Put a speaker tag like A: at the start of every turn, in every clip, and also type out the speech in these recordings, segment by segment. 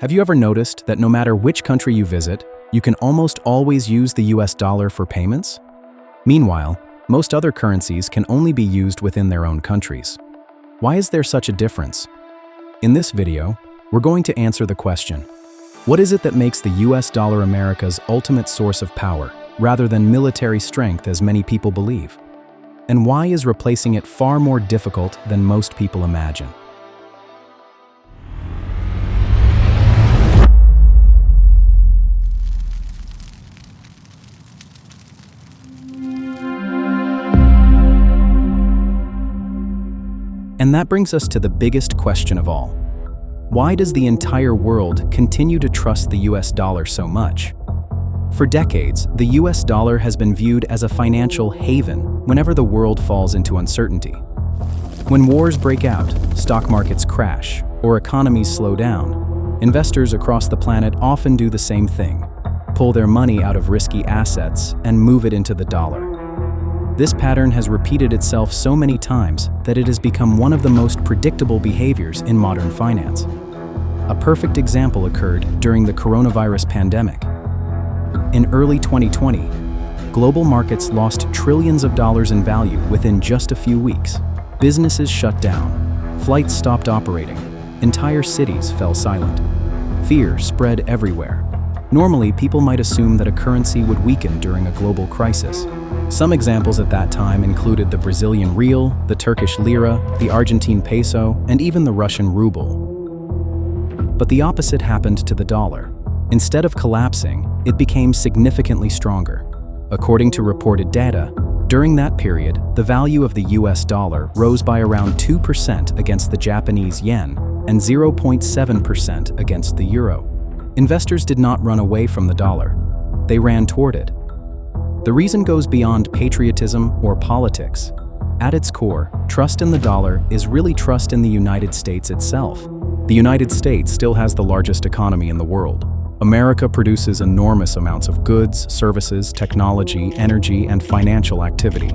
A: Have you ever noticed that no matter which country you visit, you can almost always use the US dollar for payments? Meanwhile, most other currencies can only be used within their own countries. Why is there such a difference? In this video, we're going to answer the question, what is it that makes the US dollar America's ultimate source of power, rather than military strength as many people believe? And why is replacing it far more difficult than most people imagine? And that brings us to the biggest question of all. Why does the entire world continue to trust the US dollar so much? For decades, the US dollar has been viewed as a financial haven whenever the world falls into uncertainty. When wars break out, stock markets crash, or economies slow down, investors across the planet often do the same thing, pull their money out of risky assets and move it into the dollar. This pattern has repeated itself so many times that it has become one of the most predictable behaviors in modern finance. A perfect example occurred during the coronavirus pandemic. In early 2020, global markets lost trillions of dollars in value within just a few weeks. Businesses shut down, flights stopped operating, entire cities fell silent. Fear spread everywhere. Normally, people might assume that a currency would weaken during a global crisis. Some examples at that time included the Brazilian real, the Turkish lira, the Argentine peso, and even the Russian ruble. But the opposite happened to the dollar. Instead of collapsing, it became significantly stronger. According to reported data, during that period, the value of the US dollar rose by around 2% against the Japanese yen and 0.7% against the euro. Investors did not run away from the dollar. They ran toward it. The reason goes beyond patriotism or politics. At its core, trust in the dollar is really trust in the United States itself. The United States still has the largest economy in the world. America produces enormous amounts of goods, services, technology, energy, and financial activity.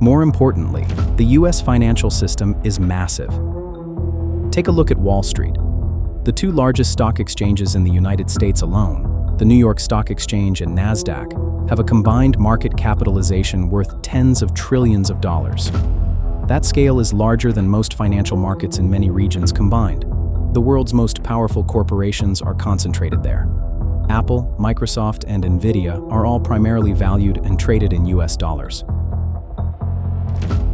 A: More importantly, the US financial system is massive. Take a look at Wall Street. The two largest stock exchanges in the United States alone, the New York Stock Exchange and NASDAQ, have a combined market capitalization worth tens of trillions of dollars. That scale is larger than most financial markets in many regions combined. The world's most powerful corporations are concentrated there. Apple, Microsoft, and Nvidia are all primarily valued and traded in US dollars.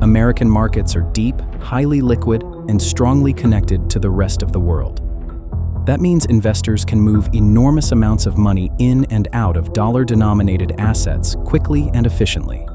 A: American markets are deep, highly liquid, and strongly connected to the rest of the world. That means investors can move enormous amounts of money in and out of dollar-denominated assets quickly and efficiently.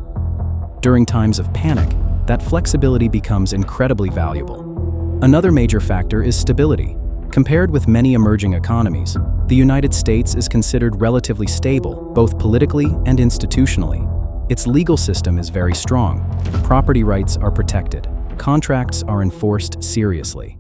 A: During times of panic, that flexibility becomes incredibly valuable. Another major factor is stability. Compared with many emerging economies, the United States is considered relatively stable, both politically and institutionally. Its legal system is very strong. Property rights are protected. Contracts are enforced seriously.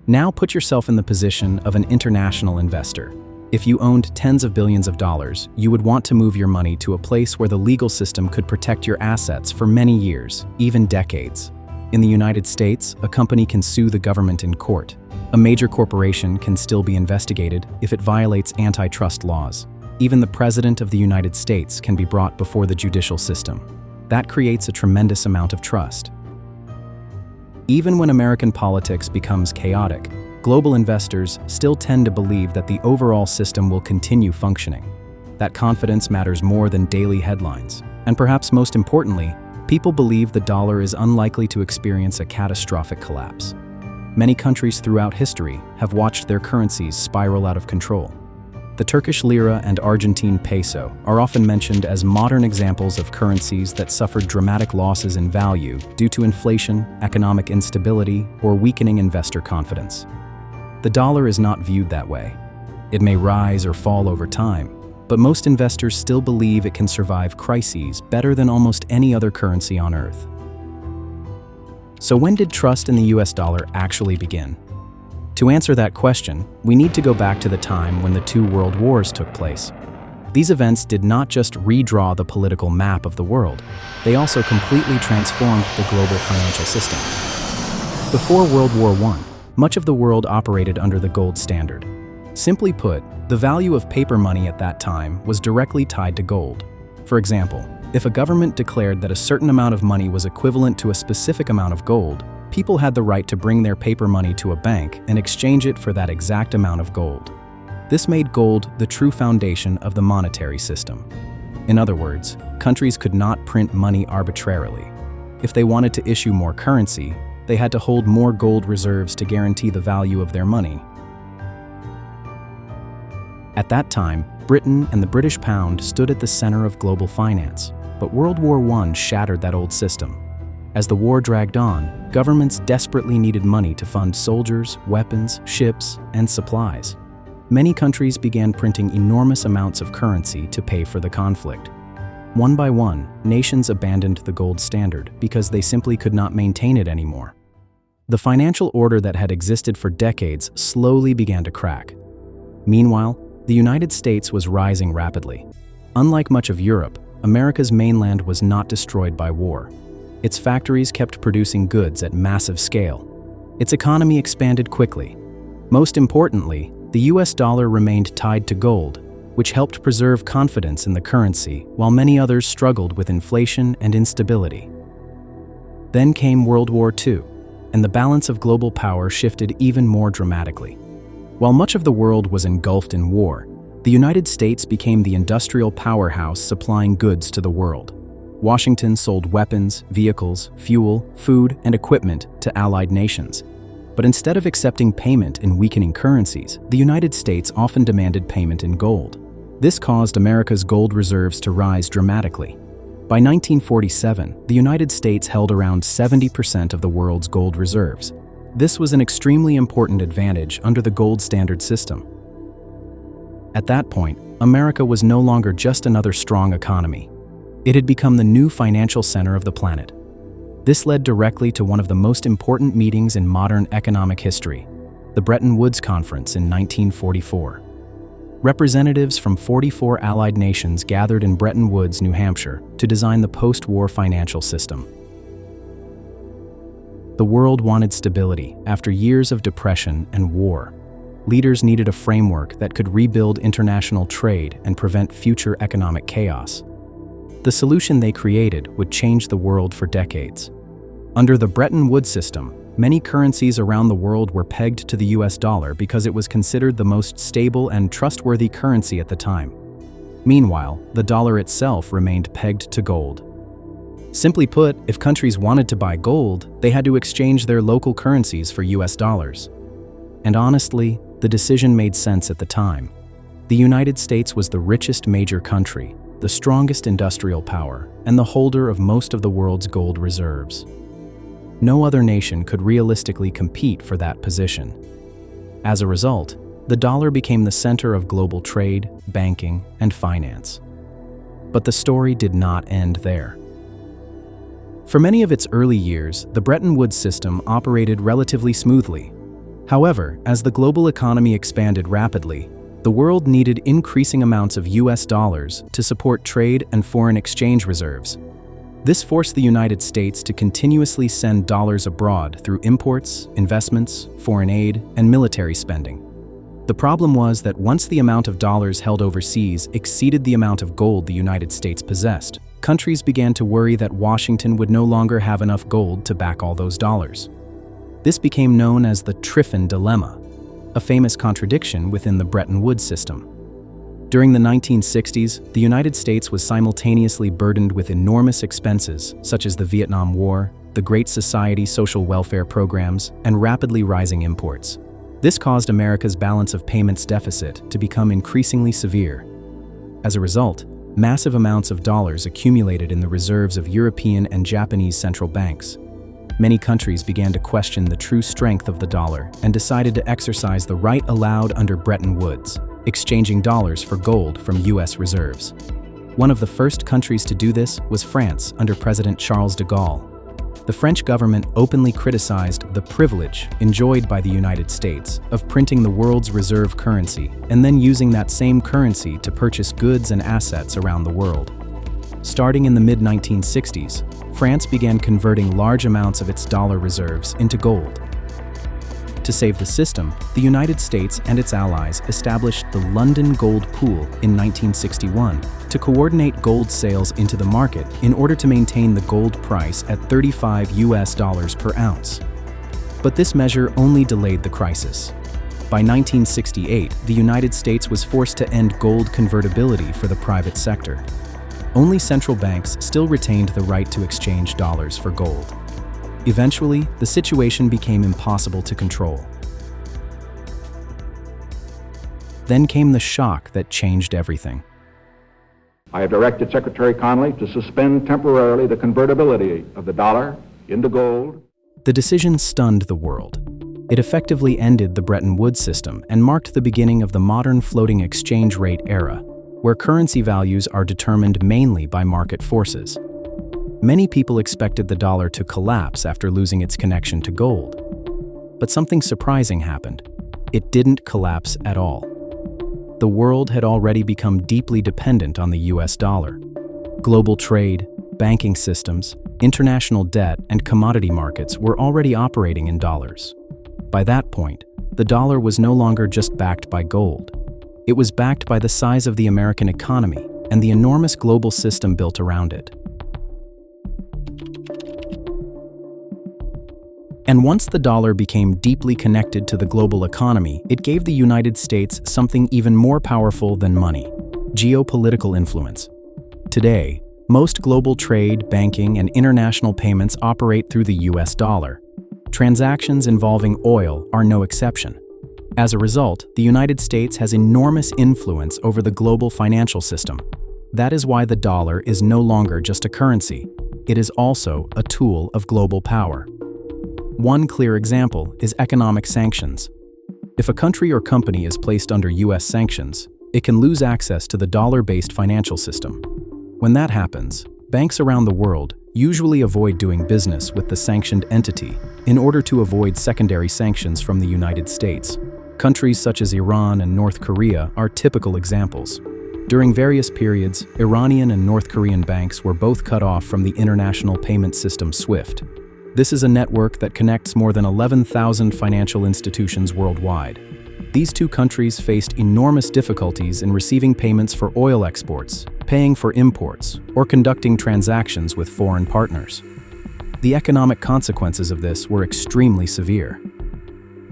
A: Now put yourself in the position of an international investor. If you owned tens of billions of dollars, you would want to move your money to a place where the legal system could protect your assets for many years, even decades. In the United States, a company can sue the government in court. A major corporation can still be investigated if it violates antitrust laws. Even the President of the United States can be brought before the judicial system. That creates a tremendous amount of trust. Even when American politics becomes chaotic, global investors still tend to believe that the overall system will continue functioning. That confidence matters more than daily headlines. And perhaps most importantly, people believe the dollar is unlikely to experience a catastrophic collapse. Many countries throughout history have watched their currencies spiral out of control. The Turkish lira and Argentine peso are often mentioned as modern examples of currencies that suffered dramatic losses in value due to inflation, economic instability, or weakening investor confidence. The dollar is not viewed that way. It may rise or fall over time, but most investors still believe it can survive crises better than almost any other currency on Earth. So when did trust in the US dollar actually begin? To answer that question, we need to go back to the time when the two world wars took place. These events did not just redraw the political map of the world, they also completely transformed the global financial system. Before World War I, Much of the world operated under the gold standard. Simply put, the value of paper money at that time was directly tied to gold. For example, if a government declared that a certain amount of money was equivalent to a specific amount of gold, people had the right to bring their paper money to a bank and exchange it for that exact amount of gold. This made gold the true foundation of the monetary system. In other words, countries could not print money arbitrarily. If they wanted to issue more currency, they had to hold more gold reserves to guarantee the value of their money. At that time, Britain and the British pound stood at the center of global finance, but World War I shattered that old system. As the war dragged on, governments desperately needed money to fund soldiers, weapons, ships, and supplies. Many countries began printing enormous amounts of currency to pay for the conflict. One by one, nations abandoned the gold standard because they simply could not maintain it anymore. The financial order that had existed for decades slowly began to crack. Meanwhile, the United States was rising rapidly. Unlike much of Europe, America's mainland was not destroyed by war. Its factories kept producing goods at massive scale. Its economy expanded quickly. Most importantly, the US dollar remained tied to gold, which helped preserve confidence in the currency while many others struggled with inflation and instability. Then came World War II, and the balance of global power shifted even more dramatically. While much of the world was engulfed in war, the United States became the industrial powerhouse supplying goods to the world. Washington sold weapons, vehicles, fuel, food, and equipment to allied nations. But instead of accepting payment in weakening currencies, the United States often demanded payment in gold. This caused America's gold reserves to rise dramatically. By 1947, the United States held around 70% of the world's gold reserves. This was an extremely important advantage under the gold standard system. At that point, America was no longer just another strong economy. It had become the new financial center of the planet. This led directly to one of the most important meetings in modern economic history, the Bretton Woods Conference in 1944. Representatives from 44 allied nations gathered in Bretton Woods, New Hampshire, to design the post-war financial system. The world wanted stability after years of depression and war. Leaders needed a framework that could rebuild international trade and prevent future economic chaos. The solution they created would change the world for decades. Under the Bretton Woods system, many currencies around the world were pegged to the US dollar because it was considered the most stable and trustworthy currency at the time. Meanwhile, the dollar itself remained pegged to gold. Simply put, if countries wanted to buy gold, they had to exchange their local currencies for US dollars. And honestly, the decision made sense at the time. The United States was the richest major country, the strongest industrial power, and the holder of most of the world's gold reserves. No other nation could realistically compete for that position. As a result, the dollar became the center of global trade, banking, and finance. But the story did not end there. For many of its early years, the Bretton Woods system operated relatively smoothly. However, as the global economy expanded rapidly, the world needed increasing amounts of US dollars to support trade and foreign exchange reserves. This forced the United States to continuously send dollars abroad through imports, investments, foreign aid, and military spending. The problem was that once the amount of dollars held overseas exceeded the amount of gold the United States possessed, countries began to worry that Washington would no longer have enough gold to back all those dollars. This became known as the Triffin Dilemma, a famous contradiction within the Bretton Woods system. During the 1960s, the United States was simultaneously burdened with enormous expenses such as the Vietnam War, the Great Society social welfare programs, and rapidly rising imports. This caused America's balance of payments deficit to become increasingly severe. As a result, massive amounts of dollars accumulated in the reserves of European and Japanese central banks. Many countries began to question the true strength of the dollar and decided to exercise the right allowed under Bretton Woods, exchanging dollars for gold from US reserves. One of the first countries to do this was France under President Charles de Gaulle. The French government openly criticized the privilege enjoyed by the United States of printing the world's reserve currency and then using that same currency to purchase goods and assets around the world. Starting in the mid-1960s, France began converting large amounts of its dollar reserves into gold. To save the system, the United States and its allies established the London Gold Pool in 1961 to coordinate gold sales into the market in order to maintain the gold price at $35 per ounce. But this measure only delayed the crisis. By 1968, the United States was forced to end gold convertibility for the private sector. Only central banks still retained the right to exchange dollars for gold. Eventually, the situation became impossible to control. Then came the shock that changed everything.
B: I have directed Secretary Connally to suspend temporarily the convertibility of the dollar into gold.
A: The decision stunned the world. It effectively ended the Bretton Woods system and marked the beginning of the modern floating exchange rate era, where currency values are determined mainly by market forces. Many people expected the dollar to collapse after losing its connection to gold. But something surprising happened. It didn't collapse at all. The world had already become deeply dependent on the US dollar. Global trade, banking systems, international debt, and commodity markets were already operating in dollars. By that point, the dollar was no longer just backed by gold. It was backed by the size of the American economy and the enormous global system built around it. And once the dollar became deeply connected to the global economy, it gave the United States something even more powerful than money: geopolitical influence. Today, most global trade, banking, and international payments operate through the US dollar. Transactions involving oil are no exception. As a result, the United States has enormous influence over the global financial system. That is why the dollar is no longer just a currency. It is also a tool of global power. One clear example is economic sanctions. If a country or company is placed under US sanctions, it can lose access to the dollar-based financial system. When that happens, banks around the world usually avoid doing business with the sanctioned entity in order to avoid secondary sanctions from the United States. Countries such as Iran and North Korea are typical examples. During various periods, Iranian and North Korean banks were both cut off from the international payment system SWIFT. This is a network that connects more than 11,000 financial institutions worldwide. These two countries faced enormous difficulties in receiving payments for oil exports, paying for imports, or conducting transactions with foreign partners. The economic consequences of this were extremely severe.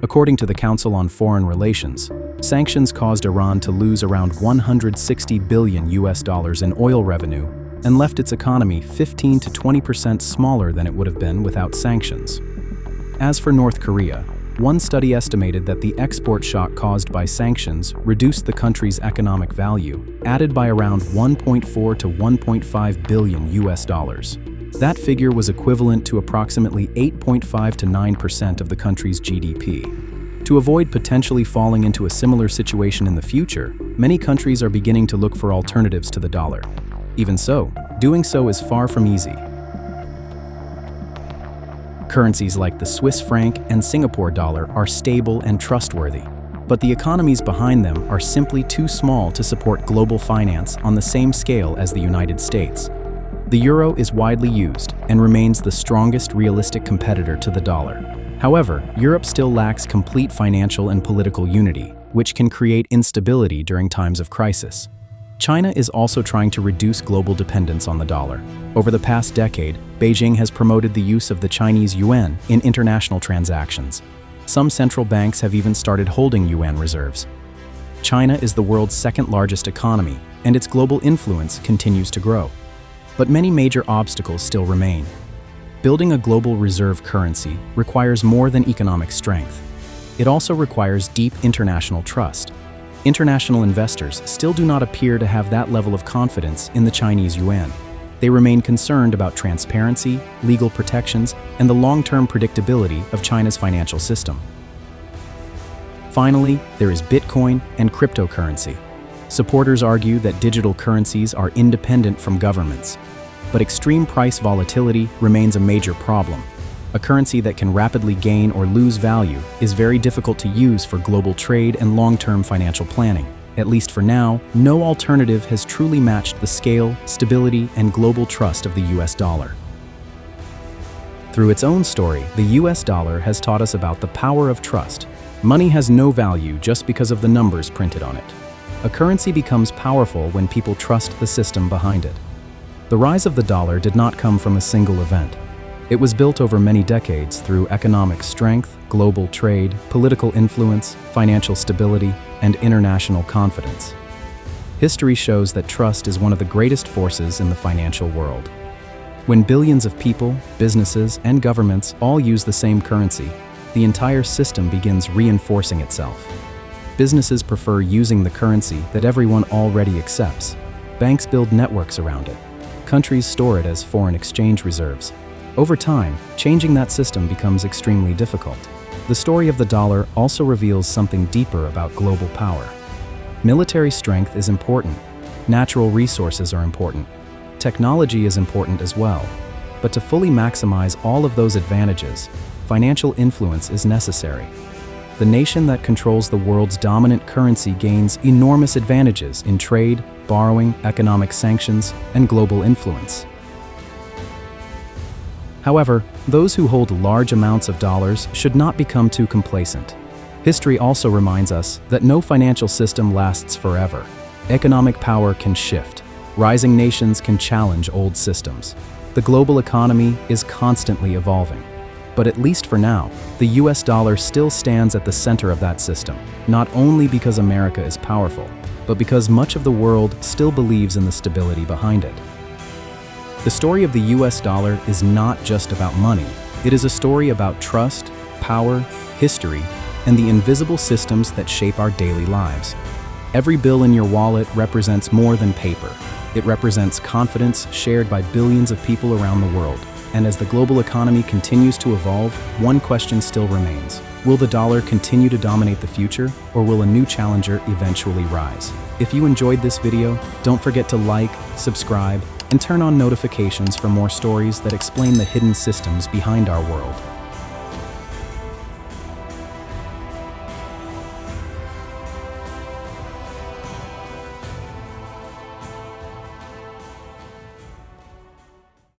A: According to the Council on Foreign Relations, sanctions caused Iran to lose around $160 billion in oil revenue and left its economy 15 to 20% smaller than it would have been without sanctions. As for North Korea, one study estimated that the export shock caused by sanctions reduced the country's economic value, added by around 1.4 to 1.5 billion. That figure was equivalent to approximately 8.5 to 9% of the country's GDP. To avoid potentially falling into a similar situation in the future, many countries are beginning to look for alternatives to the dollar. Even so, doing so is far from easy. Currencies like the Swiss franc and Singapore dollar are stable and trustworthy, but the economies behind them are simply too small to support global finance on the same scale as the United States. The euro is widely used and remains the strongest realistic competitor to the dollar. However, Europe still lacks complete financial and political unity, which can create instability during times of crisis. China is also trying to reduce global dependence on the dollar. Over the past decade, Beijing has promoted the use of the Chinese yuan in international transactions. Some central banks have even started holding yuan reserves. China is the world's second-largest economy, and its global influence continues to grow. But many major obstacles still remain. Building a global reserve currency requires more than economic strength. It also requires deep international trust. International investors still do not appear to have that level of confidence in the Chinese yuan. They remain concerned about transparency, legal protections, and the long-term predictability of China's financial system. Finally, there is Bitcoin and cryptocurrency. Supporters argue that digital currencies are independent from governments, but extreme price volatility remains a major problem. A currency that can rapidly gain or lose value is very difficult to use for global trade and long-term financial planning. At least for now, no alternative has truly matched the scale, stability, and global trust of the US dollar. Through its own story, the US dollar has taught us about the power of trust. Money has no value just because of the numbers printed on it. A currency becomes powerful when people trust the system behind it. The rise of the dollar did not come from a single event. It was built over many decades through economic strength, global trade, political influence, financial stability, and international confidence. History shows that trust is one of the greatest forces in the financial world. When billions of people, businesses, and governments all use the same currency, the entire system begins reinforcing itself. Businesses prefer using the currency that everyone already accepts. Banks build networks around it. Countries store it as foreign exchange reserves. Over time, changing that system becomes extremely difficult. The story of the dollar also reveals something deeper about global power. Military strength is important. Natural resources are important. Technology is important as well. But to fully maximize all of those advantages, financial influence is necessary. The nation that controls the world's dominant currency gains enormous advantages in trade, borrowing, economic sanctions, and global influence. However, those who hold large amounts of dollars should not become too complacent. History also reminds us that no financial system lasts forever. Economic power can shift. Rising nations can challenge old systems. The global economy is constantly evolving. But at least for now, the US dollar still stands at the center of that system, not only because America is powerful, but because much of the world still believes in the stability behind it. The story of the US dollar is not just about money. It is a story about trust, power, history, and the invisible systems that shape our daily lives. Every bill in your wallet represents more than paper. It represents confidence shared by billions of people around the world. And as the global economy continues to evolve, one question still remains. Will the dollar continue to dominate the future, or will a new challenger eventually rise? If you enjoyed this video, don't forget to like, subscribe, and turn on notifications for more stories that explain the hidden systems behind our world.